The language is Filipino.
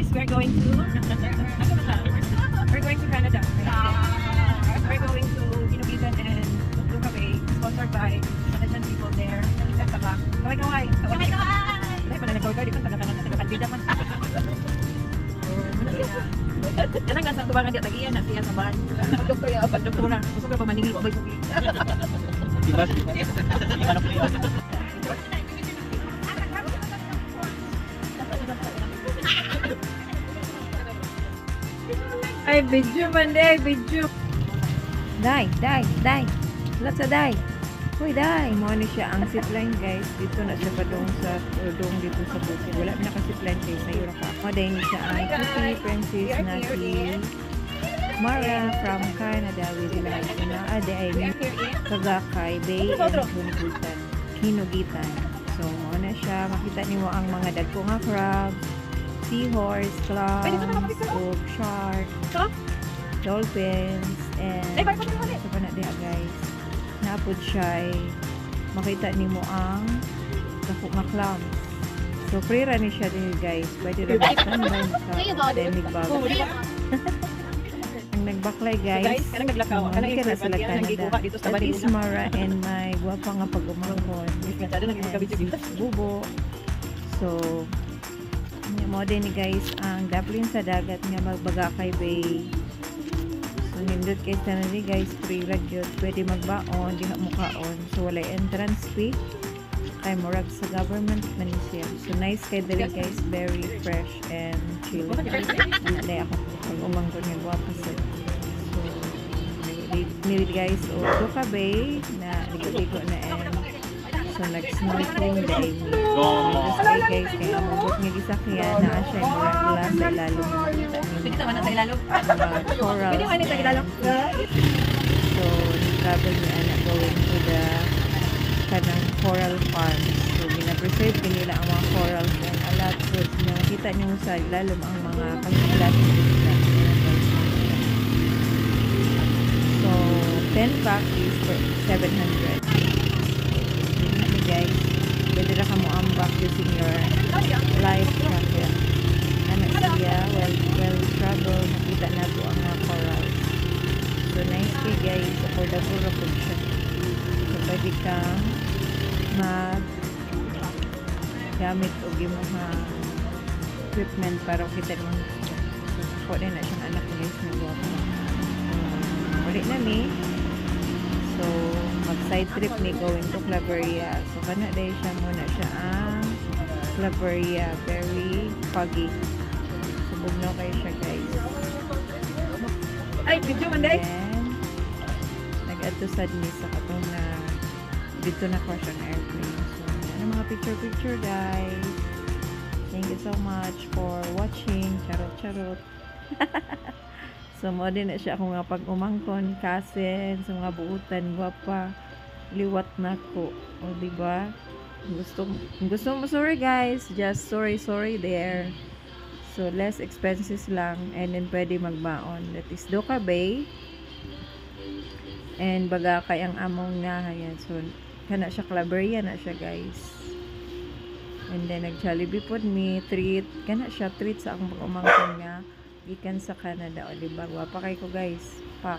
Guys, we're going to Canada. We're going to Inupitan and Luca Bay, sponsored by Malaysian people there. At the back. Kaway-kaway! Kaway-kaway! Dahil pa na nag-order dito, taga-pandida man. Kanang gasa tubangan dia tagian na siya sa bahan. Doktor ya, doktora. Gusto ko pa maningil ko ba sugi. Diba? Ano po yun? Ay, video man day, video. Day. Let's day. Uy, day. Mo ni siya ang zipline, guys. Dito na siya padung sa udong dito sa bukid. Wala na ka zipline guys sa Europa. Mo day ni siya ang Cutie Princess na si Mara from Canada with like na ay Tagakay Bay and Hinugitan. So, mo na siya. Makita niyo ang mga dagko nga crabs, seahorse, clams, shark, dolphins, and sa pa na diha guys. Naapod siya makita ni mo ang dako nga clams. So free ra ni siya din guys. Pwede ra magtandan sa pandemic bag. Ang nagbaklay guys. Kanang naglakaw. Kanang Kaya na sila Canada. dito sa That bahay. is Mara and my guwapa nga pag-umangkon. Bubo. So mo din ni guys ang daplin sa dagat nga Magbagakay Bay. So nindot kay tanani guys, free ra gyud, pwede magbaon diha mo kaon. So wala entrance fee kay murag sa government man siya. So nice kay diri guys, very fresh and chill. Ana day ako pag umangkon nga guwapa sa. So nili guys o Luca Bay na ligo na so nag-snorkeling day mo. Guys, kaya amabot nga gisakyan na siya yung mula sa ilalong. Pwede naman na sa ilalong. Coral. Pwede naman sa ilalong. So, travel niya na going to the kanang coral farm. So, binapreserve nila ang mga corals and a lot. So, nakita niyo sa ilalong ang mga pangkilating isla. So, 10 pack is for 700. Guys, pwede na ka mo ambak using your life jacket. Ano siya, well travel, nakita na to ang mga corals. So nice kay guys, affordable ra po siya. So pwede kang mag gamit o gimuha equipment para kita mo. So din na siyang anak guys na guwapo. Ulit na ni. So, mag-side trip ni going to Claveria. So, kana dahil siya muna siya ang Claveria. Very foggy. So, bugnaw kayo siya guys. Ay, video man day. And, nag-atusad ni sa katong na dito na ko siyang airplane. So, ano mga picture guys. Thank you so much for watching. Charot. So, mo din na siya akong nga pag-umangkon, kasen, sa mga buutan, guwapa, liwat na ko. O, diba? Gusto mo, sorry guys, just sorry there. So, less expenses lang, and then pwede magbaon. That is Luca Bay, and Bagakay ang among nga, ayan. So, kana siya, Claveria na siya guys. And then, nag-Jollibee po me, treat, kana siya, treat sa akong pag-umangkon nga, ikan sa Canada, o diba? Wapa kay ko guys. Pak.